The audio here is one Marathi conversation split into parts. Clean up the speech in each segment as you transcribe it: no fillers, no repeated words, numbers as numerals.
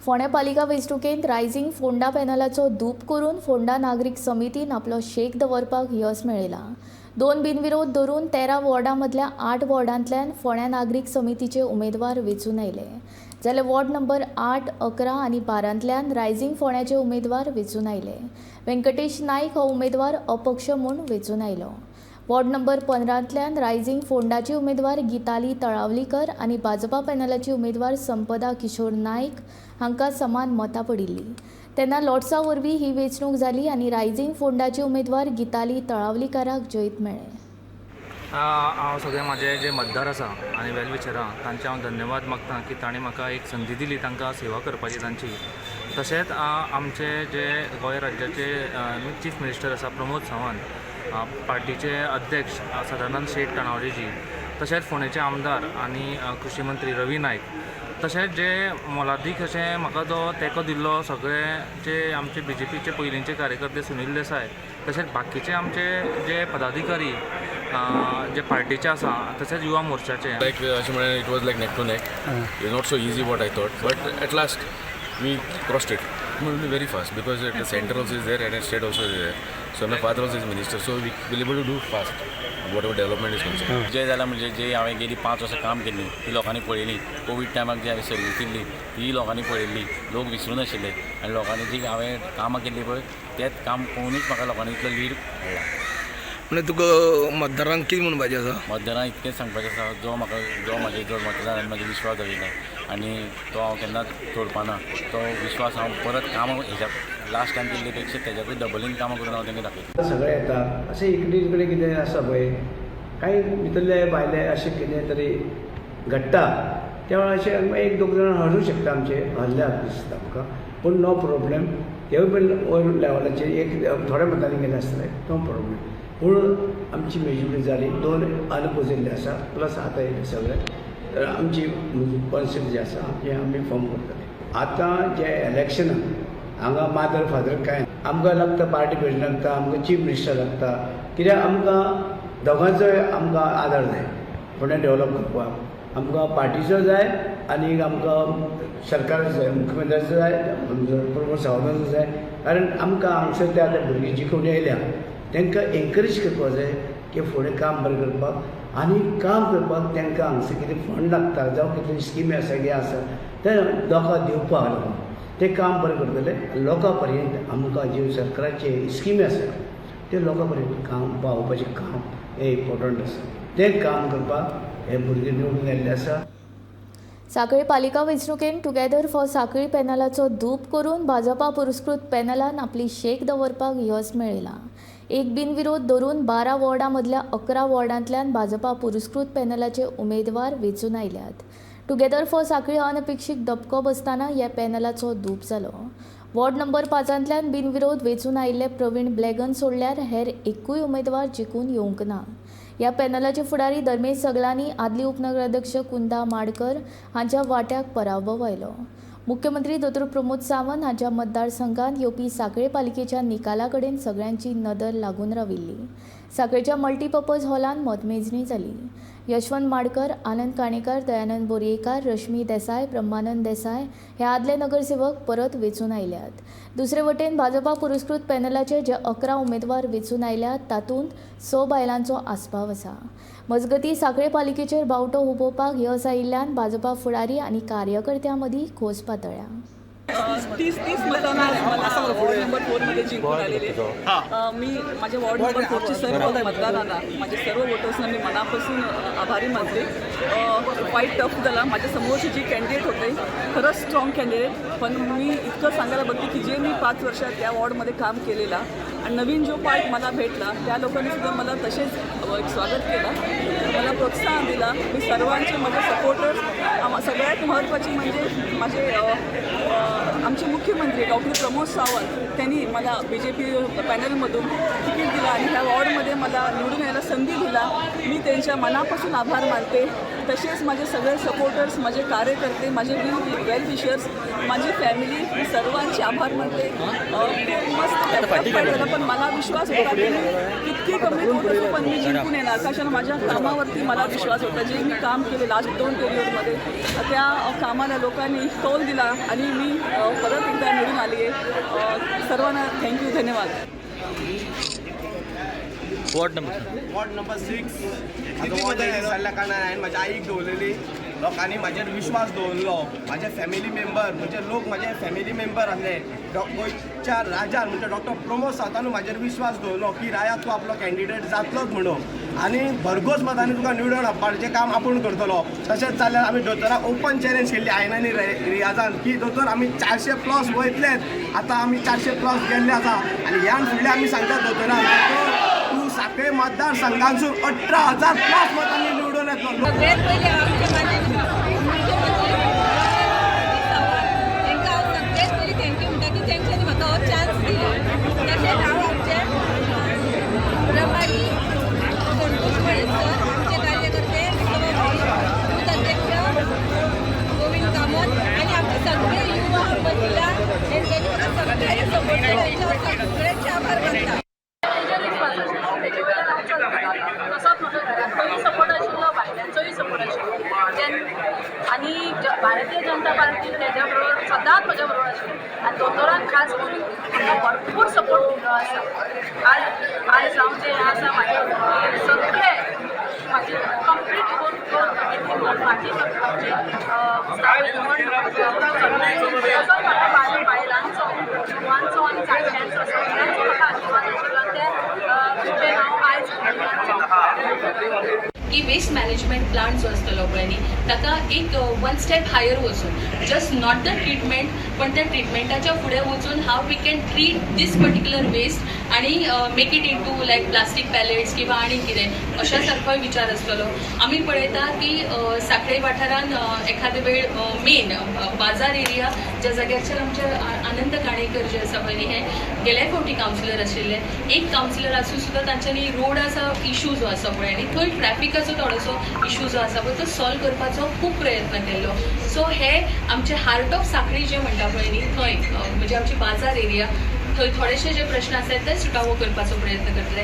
फोंडा पालिका वेंचणुकेंत रायझींग फोंडा पॅनलाचो धूप करून फोंडा नागरीक समितीन आपलो शेक दवरपाक यश मेळयला। 2 बिनविरोध धरून 13 वॉर्डां मदल्या 8 वॉर्डांतल्यान फोंडा नागरीक समितीचे उमेदवार वेंचून आयले, जाल्यार वॉर्ड नंबर 8, 11 आनी 12तल्यान रायझींग फोंड्याचे उमेदवार वेंचून आयले। व्यंकटेश नायक हो उमेदवार अपक्ष म्हूण वेंचून आयलो। वॉर्ड नंबर 15तल्यान रायझींग फोंडाची उमेदवार गीताली तळावलीकर आनी भाजपा पॅनलाची उमेदवार संपदा किशोर नायक हांकां समान मतां पडिल्ली। तेन्ना लॉट्सा वरवीं ही वेंचणूक जाली आनी रायझींग फोंडाची उमेदवार गीताली तळावलीकाराक जैत मेळ्ळें। हांव सगळे म्हाजे जे मतदार आसा आनी वेलविशरां तांचे हांव धन्यवाद मागतां की तांणी म्हाका एक संदी दिली तांकां सेवा करपाची तांची। तशेंच आमचे जे गोंय राज्याचे चीफ मिनिस्टर आसा प्रमोद सावंत, पार्टीचे अध्यक्ष सदानंद शेट तणावलेजी, तशेंच फोंडेचे आमदार आनी कृषी मंत्री रवी नायक, तशेंच जे मोलादीक अशें म्हाका जो तेंको दिल्लो सगळे जे आमचे BJPचे पयलींचे कार्यकर्ते सुनील देसाय, तशेंच बाकीचे आमचे जे पदाधिकारी जे पार्टीचे आसा, तशेंच युवा मोर्चाचे it was like neck to neck. It was not so easy what I thought, but at last we crossed it. It will be very fast because the center also is there and the state also is there. So my father also is minister, so we will able to do fast whatever development is concerned. जे जाल्यार म्हणजे जे हांवें गेली 5 वर्सां काम केल्ली ती लोकांनी पळयली। कोवीड टायमाक जी हांवें सर्वीस दिल्ली ती लोकांनी पळयल्ली, लोक विसरून आशिल्ले आनी लोकांनी जी हांवें कामां केल्ली पळय तेंच काम पळोवनूच म्हाका लोकांनी इतलो लीड मेळ्ळा। म्हणजे तुका मतदारांक कितें म्हणपाचें आसा? मतदारांक इतकेंच सांगपाचें आसा, जो म्हाजे मतदारांनी म्हाजे विश्वास दवरला आनी तो हांव केन्नाच सोडपाना। तो विश्वास हांव परत काम हेज्या लास्ट टायम केल्ले पेक्षा तेज्याकूय डबलीन कामां करून हांव तांकां दाखयता। सगळे येता अशें इकडे तिकडे कितें आसा पळय, काही भितरले भायले अशें कितें तरी घडटा तेव्हा अशें 1-2 जाण हरवूं शकता, आमचे हरल्यात दिसता म्हाका, पूण नो प्रॉब्लेम। तेवूय पण वयर लेवलाचेर एक थोड्या मतांनी गेले आसतले, नो प्रॉब्लेम। पूण आमची मेजॉरिटी जाली, 2 अनपोजिल्ले आसा, प्लस आतां येयले सगळे, तर आमची कॉन्सेप्ट जे आसा हें आमी फॉर्म करतले। आतां जे इलेक्शनाक हांगा मादर फादर कांय आमकां लागता, पार्टी प्रेसिडेंट लागता, आमकां चीफ मिनिस्टर लागता, कित्याक आमकां दोगांचोय आमकां आदार जाय फुडें डेवलप करपाक। आमकां पार्टीचो जाय आनी आमकां सरकाराचो जाय, मुख्यमंत्र्याचो जाय, प्रमोद सावंताचो जाय, कारण आमकां हांगसर ते आतां भुरगीं जिखून येयल्या तांकां एनकरेज करपाक जाय की फुडें काम बरें करपाक आनी काम करपाक तांकां हांगसर कितें फंड लागता जावं कितें स्किमी आसा कितें आसा ते लोकांक दिवपाक लागून ते काम बरें करतले। लोकां पर्यंत आमकां ज्यो सरकाराचे स्किमी आसा ते लोकां पर्यंत काम पावोवपाचें काम हें इम्पॉर्टंट आसा, तें काम करपाक हे भुरगे निवडून आयिल्ले आसा। सांखळी पालिका वेंचणुकेंत टुगेदर फॉर सांखळी पॅनलाचो धूप करून भाजपा पुरस्कृत पॅनलान आपली शेक दवरपाक यश मेळयलां। 1 बिनविरोध धरून 12 वॉर्डां मदल्या 11 वॉर्डांतल्यान भाजपा पुरस्कृत पॅनलाचे उमेदवार वेंचून आयल्यात। टुगेदर फॉर सांखळी अनपेक्षीत दपको बसताना ह्या पॅनलाचो धूप जालो। वॉर्ड नंबर 5तल्यान बिनविरोध वेंचून आयिल्ले प्रवीण ब्लॅगन सोडल्यार हेर एकूय उमेदवार जिखून येवंक ना। ह्या पॅनलाचे फुडारी धर्मेश सगलांनी आदली उपनगराध्यक्ष कुंदा माडकर हांच्या वाट्याक पराभव आयलो। मुख्यमंत्री दोतोर प्रमोद सावंत हांच्या मतदारसंघांत येवपी सांखळी पालिकेच्या निकाला कडेन सगळ्यांची नदर लागून राविल्ली। सांखळेच्या मल्टीपर्पज हॉलांत मतमेजणी जाली। यशवंत माडकर, आनंद काणेकार, दयानंद बोरयेकार, रश्मी देसाय, ब्रह्मानंद देसाय हे आदले नगरसेवक परत वेंचून आयल्यात। दुसरे वटेन भाजपा पुरस्कृत पॅनलाचे जे 11 उमेदवार वेंचून आयल्यात तातूंत 6 बायलांचो आस्पाव आसा। मजगतीं सांखळे पालिकेचेर बावटो हुबोवपाक यश आयिल्ल्यान भाजपा फुडारी आनी कार्यकर्त्यां मदीं खोस पातळ्ळ्या। 30 मतांना मला वॉर्ड नंबर 4 मध्ये जिंकून आलेले। मी माझ्या वॉर्ड नंबर 4चे सर्व मतदारांना, माझ्या सर्व वोटर्सना मी मनापासून आभारी मानते। फाईट टफ झाला, माझ्या समोरचे जे कॅन्डिडेट होते खरंच स्ट्रॉंग कॅन्डिडेट, पण मी इतकं सांगायला बघते की जे मी 5 वर्षात त्या वॉर्डमध्ये काम केलेला आणि नवीन जो पार्ट मला भेटला त्या लोकांनी सुद्धा मला तसेच स्वागत केलं, मला प्रोत्साहन दिला। मी सर्वांचे माझे सपोर्टर्स, सगळ्यात महत्त्वाचे म्हणजे माझे आमचे मुख्यमंत्री डॉक्टर प्रमोद सावंत त्यांनी मला BJP पॅनलमधून तिकीट दिलं आणि ह्या वॉर्डमध्ये मला निवडून यायला संधी दिला. मी त्यांच्या मनापासून आभार मानते. तसेच माझे सगळे सपोर्टर्स, माझे कार्यकर्ते, माझे वेल विशर्स, माझी फॅमिली, मी सर्वांचे आभार मानते. खूप मस्त झालं, पण मला विश्वास होता की मी इतकी कमी होत असो पण मी जिंकून येणार. कशाला माझ्या कामावरती मला विश्वास होता. जे मी काम केले लास्ट 2 पिरियडमध्ये त्या कामाला लोकांनी कौल दिला आणि मी परत एकदा निवडून आली आहे. सर्वांना थँक्यू, धन्यवाद. वॉर्ड नंबर 6 सल्ला करणार आहे. माझ्या आईक दवरलेली लोकांनी म्हाजेर विश्वास दवरलो. माझे फॅमिली मेंबर म्हणजे लोक माझे फॅमिली मेंबर आसले. गोंयच्या राजान म्हणजे डॉक्टर प्रमोद सावंतान म्हाजेर विश्वास दवरलो की राया तूं आपलो कॅन्डिडेट जातलोच म्हणून आणि भरघोस मतांनी तुका निवडून हाडपाचें काम आपूण करतलो. तशेंच जाल्यार आमी दोतोराक ओपन चॅलेंज केल्ली आयनानी रियाजान की दोतोर आमी 400+ वयतलेच. आतां आमी 400+ गेल्ले आसा आणि ह्यान फुडले आमी सांगतात दोतोराक तूं सांखळे मतदारसंघांसून 18,000+ मतांनी निवडून येतलो. सगळ्यात पहिले आमचे माझे मुख्यमंत्री तांकां हांव सगळ्यात पयलीं थँक्यू म्हणटा की तेंच्यांनी म्हाका हो चान्स दिलो. तशेंच हांव आमचे प्रभारी संतोष मळेकर, आमचे कार्यकर्ते बूथ अध्यक्ष गोविंद कामत आणि आमचे सगळे युवा महिला तेंच्यांनी म्हाका सगळ्यांनी सपोर्ट केलो. हेच्या सगळ्यांचे आभार मानता. तसोच म्हजो घरांतलोय सपोर्ट आशिल्लो, भायल्यांचोय सपोर्ट आशिल्लो. आनी भारतीय जनता पार्टी तेज्या बरोबर सदांच म्हज्या बरोबर आशिल्ली आनी दोतोरान खास करून म्हाका भरपूर सपोर्ट दिल्लो आसा. आज जावं जे आसा म्हाजे सगळे म्हाजे कंप्लीट करून फाटी म्हाजे तसोच म्हाका बायलांचो, युवांचो आनी जाणट्यांचो सगळ्यांचो म्हाका आशिर्वाद आशिल्लो आनी ते हांव आयज की वेस्ट मॅनेजमेंट प्लांट जो असतो पळय ताका एक 1 स्टेप हायर वचून जस्ट नॉट द ट्रिटमेंट पण त्या ट्रिटमेंटाच्या फुडें वचून how we can treat this particular waste आणि make it into like plastic pellets किंवा आनी कितें अशा सारकोय विचार आसतलो. आमी पळयता की सांखळे वाठारान एखादे वेळ मेन बाजार एरिया ज्या जाग्याचेर आमचे आनंद काणेकर जे आसा पळय हे गेल्या फावटी कावन्सिलर आशिल्ले. एक कावन्सिलर आसून सुद्दां तांच्यांनी रोडाचो इशू जो आसा पळय आनी थंय ट्रॅफिकाचो थोडोसो इशू जो आसा पळय तो सॉल्व करपाचो खूब प्रयत्न केल्लो. सो हे आमचे हार्ट ऑफ सांखळी जे म्हणटा पळय न्ही थंय म्हणजे आमची बाजार एरिया थंय थोडेशे जे प्रश्न आसात ते सुटावो करपाचो प्रयत्न करतले.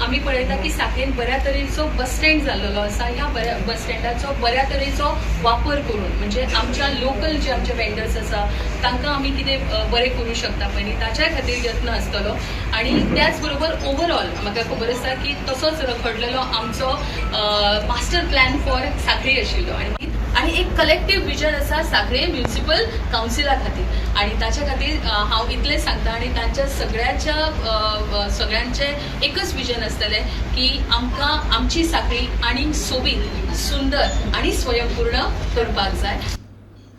आमी पळयता की सांखळेन बऱ्या तरेचो बस स्टँड जाल्लो आसा. ह्या बस स्टँडाचो बऱ्या तरेचो वापर करून म्हणजे आमच्या लोकल जे आमचे वेंडर्स आसा तांकां आमी कितें बरें करूं शकता पळय न्ही ताच्या खातीर यत्न आसतलो. आनी त्याच बरोबर ओवरऑल म्हाका खबर आसा की तसोच रखडलेलो आमचो मास्टर प्लॅन फॉर सांखळी आशिल्लो आणि एक कलेक्टीव विजन आसा सांखळे म्युनिसिपल कावन्सिला खातीर आणि ताच्या खातीर हांव इतलें सांगता आनी तांच्या सगळ्यांचे एकच विजन आसतलें की आमकां आमची सांखळी आनी सोबीत सुंदर आनी स्वयंपूर्ण करपाक जाय.